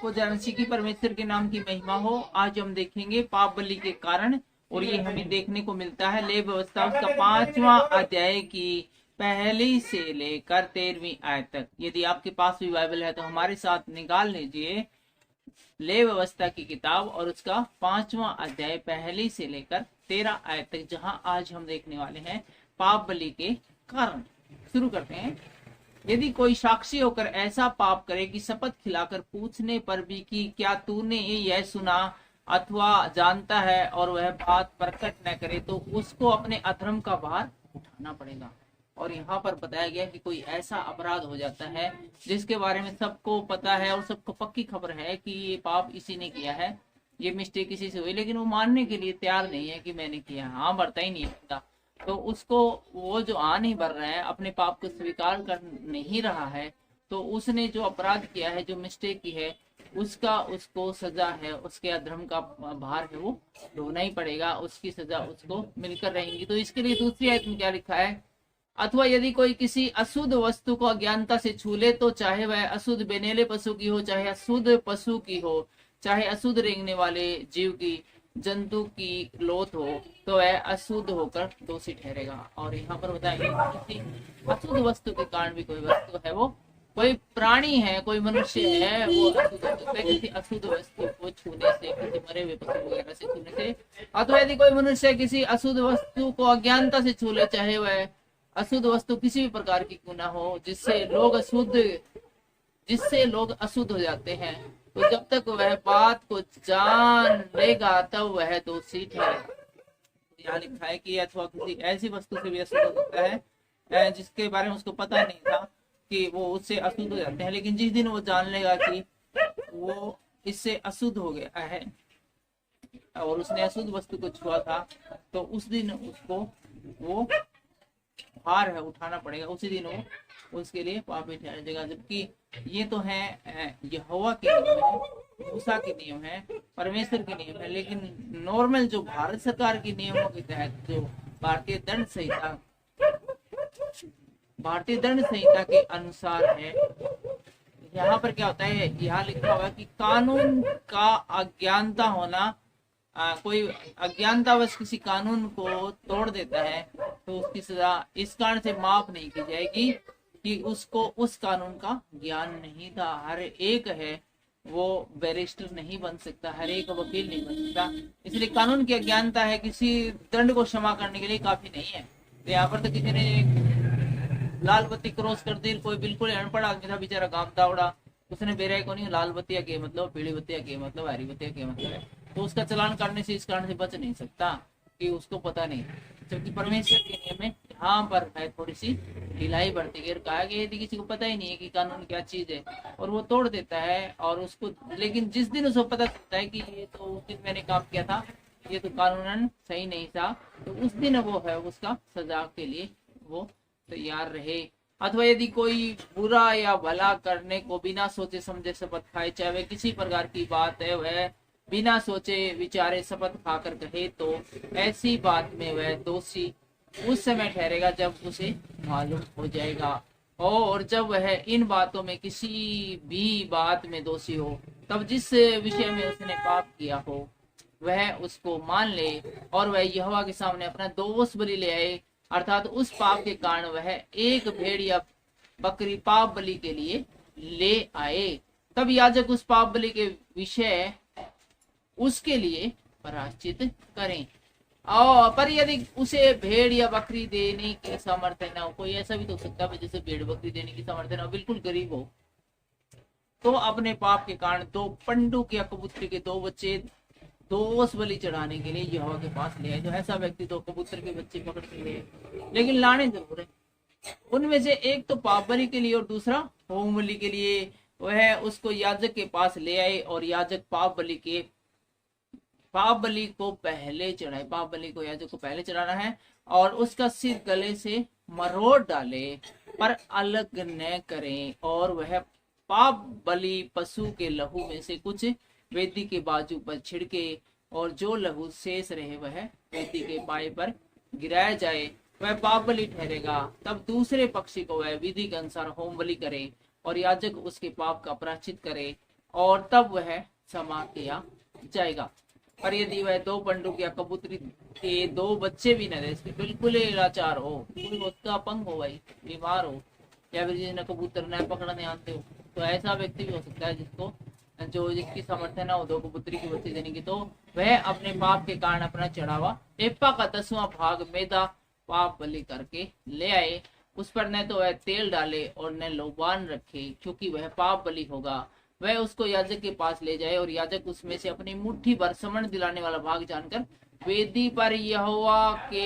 आपको जानसी की परमेश्वर के नाम की महिमा हो। आज हम देखेंगे पाप बलि के कारण, और ये हमें देखने को मिलता है लेव व्यवस्था उसका 5वां अध्याय की पहली से लेकर 13वीं आयत तक। यदि आपके पास भी बाइबल है तो हमारे साथ निकाल लीजिए लेव व्यवस्था की किताब और उसका 5वां अध्याय पहली से लेकर 13 आयत तक, जहां आज हम देखने वाले हैं पाप बलि के कारण। शुरू करते हैं। यदि कोई साक्षी होकर ऐसा पाप करे कि शपथ खिलाकर पूछने पर भी कि क्या तूने यह सुना अथवा जानता है और वह बात प्रकट न करे, तो उसको अपने अधर्म का भार उठाना पड़ेगा। और यहाँ पर बताया गया कि कोई ऐसा अपराध हो जाता है जिसके बारे में सबको पता है और सबको पक्की खबर है कि ये पाप इसी ने किया है, ये मिस्टेक इसी से हुई, लेकिन वो मानने के लिए तैयार नहीं है कि मैंने किया। हाँ भरता ही नहीं है, तो उसको वो जो नहीं भर रहा है, अपने पाप को स्वीकार कर नहीं रहा है, तो उसने जो अपराध किया है, जो मिस्टेक की है, उसका उसको सजा है, उसके अधर्म का भार है वो ढोना ही पड़ेगा, उसकी सजा उसको मिलकर रहेंगी। तो इसके लिए दूसरी आयत में क्या लिखा है, अथवा यदि कोई किसी अशुद्ध वस्तु को अज्ञानता से छू ले, तो चाहे वह अशुद्ध बेनेले पशु की हो, चाहे अशुद्ध पशु की हो, चाहे अशुद्ध रेंगने वाले जीव की, जंतु की लोथ हो, तो वह अशुद्ध होकर दोषी ठहरेगा। और यहाँ पर बताएंगे किसी अशुद्ध वस्तु के कारण भी कोई वस्तु है, वो कोई प्राणी है, कोई मनुष्य है, वो अशुद्ध हो सकता है किसी अशुद्ध वस्तु को छूने से, किसी मरे हुए पशु वगैरह से छूने से। अथवा यदि कोई मनुष्य किसी अशुद्ध वस्तु को अज्ञानता से छू ले, चाहे वह अशुद्ध वस्तु किसी भी प्रकार की क्यों ना हो, जिससे लोग अशुद्ध हो जाते हैं, तो जब तक वह बात को जान लेगा तब वह दोषी ठहरेगा। यहाँ लिखा है कि अथवा किसी ऐसी वस्तु से भी अशुद्ध हो सकता है जिसके बारे में उसको पता नहीं था कि वो उससे अशुद्ध हो जाते हैं, लेकिन जिस दिन वो जान लेगा कि वो इससे अशुद्ध हो गया है और उसने अशुद्ध वस्तु को छुआ था, तो उस दिन उसको वो भार है उठाना पड़ेगा, उसी दिन वो उसके लिए पापी ठहर जाएगा। जबकि ये तो है यहोवा के नियम है, मूसा के नियम है, परमेश्वर के नियम है, लेकिन नॉर्मल जो भारत सरकार के नियमों के तहत जो भारतीय दंड संहिता के अनुसार है, यहाँ पर क्या होता है, यहाँ लिखा हुआ है कि कानून का अज्ञानता होना, कोई अज्ञानतावश किसी कानून को तोड़ देता है तो उसकी सजा इस कारण से माफ नहीं की जाएगी कि उसको उस कानून का ज्ञान नहीं था। हर एक है वो बैरिस्टर नहीं बन सकता, हर एक वकील नहीं बन सकता, इसलिए कानून की अज्ञानता है किसी दंड को क्षमा करने के लिए काफी नहीं है। तो यहाँ पर तो किसी ने लाल बत्ती क्रॉस कर दी, कोई बिल्कुल अनपढ़ आदमी था बेचारा, गाँव दावड़ा, उसने बेराय को नहीं लाल बत्तियां के मतलब, पीली बत्तियां के मतलब, हरी बत्तियां के मतलब है, तो उसका चलान करने से इस कारण से बच नहीं सकता कि उसको पता नहीं। जबकि परमेश्वर के नियम में यहाँ पर है थोड़ी सी ढिलाई बढ़ती है, कहा कि यदि किसी को पता ही नहीं है कि कानून क्या चीज है और वो तोड़ देता है और उसको, लेकिन जिस दिन उसको पता चलता है कि ये तो उस दिन मैंने काम किया था, ये तो कानूनन सही नहीं था, तो उस दिन वो है उसका सजा के लिए वो तैयार रहे। अथवा यदि कोई बुरा या भला करने को बिना सोचे समझे शपथ खाए, चाहे वह किसी प्रकार की बात है, वह बिना सोचे विचारे शपथ खाकर कहे, तो ऐसी बात में वह दोषी उस समय ठहरेगा जब उसे मालूम हो जाएगा। और जब वह इन बातों में किसी भी बात में दोषी हो, तब जिस विषय में उसने पाप किया हो वह उसको मान ले और वह यहोवा के सामने अपना दोष बलि ले आए, अर्थात उस पाप के कारण वह एक भेड़ या बकरी पाप बलि के लिए ले आए, तब याजक उस पाप बलि के विषय उसके लिए प्रायश्चित करें। और पर यदि उसे भेड़ या बकरी देने की सामर्थ्य न हो, कोई ऐसा भी तो हो सकता है जैसे भेड़ बकरी देने की सामर्थ्य न हो, बिल्कुल गरीब हो, तो अपने पाप के कारण 2 पंडुक या कबूतर के 2 बच्चे दोष बलि चढ़ाने के लिए यहोवा के पास ले आए। जो ऐसा व्यक्ति तो कबूतर के बच्चे पकड़ के ले, लेकिन लाने जरूर है। उनमें से एक तो पाप बलि के लिए और दूसरा होम बलि के लिए, वह उसको याजक के पास ले आए और याजक पाप बलि को पहले चढ़ाए। पाप बलि को याजक को पहले चढ़ाना है और उसका सिर गले से मरोड़ डाले पर अलग न करें, और वह पाप बलि पशु के लहू में से कुछ वेदी के बाजू पर छिड़के, और जो लहू शेष रहे वह वेदी के पाए पर गिराया जाए, वह पाप बलि ठहरेगा। तब दूसरे पक्षी को वह विधि के अनुसार होम बलि करे और याजक उसके पाप का प्रायश्चित करे और तब वह क्षमा किया जाएगा। पर यदि वह 2 बंदूक या कबूतरी के 2 बच्चे भी न दे, बिल्कुल ही लाचार हो, कोई उसका अपंग हो, भाई बीमार हो, या फिर जिन्हें कबूतर न पकड़ने आते हो, तो ऐसा व्यक्ति भी हो सकता है जिसकी सामर्थ्य ना हो 2 कबूतरी की बच्ची देने की, तो वह अपने पाप के कारण अपना चढ़ावा एप्पा का 10वां भाग मैदा पाप बलि करके ले आए। उस पर न तो वह तेल डाले और न लोबान रखे, क्योंकि वह पाप बलि होगा। वह उसको याजक के पास ले जाए और याजक उसमें से अपनी मुट्ठी भर समण दिलाने वाला भाग जानकर वेदी पर यहोवा के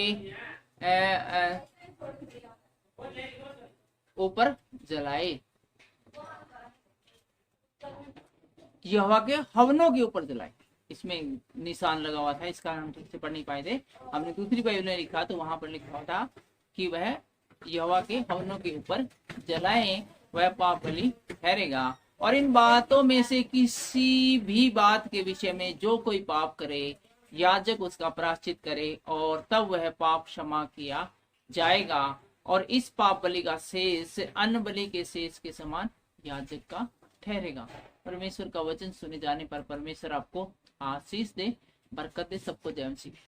ऊपर जलाए, यहोवा के हवनों के ऊपर जलाए। इसमें निशान लगा हुआ था, इस कारण हम ठीक से पढ़ नहीं पाए थे। हमने दूसरी बाइबल में लिखा तो वहां पर लिखा हुआ था कि वह यहोवा के हवनों के ऊपर जलाए, वह पाप बलि ठहरेगा। और इन बातों में से किसी भी बात के विषय में जो कोई पाप करे, याजक उसका प्रायश्चित करे और तब वह पाप क्षमा किया जाएगा। और इस पाप बलि का शेष अन्न बलि के शेष के समान याजक का ठहरेगा। परमेश्वर का वचन सुने जाने पर परमेश्वर आपको आशीष दे, बरकत दे। सबको जय मसीह।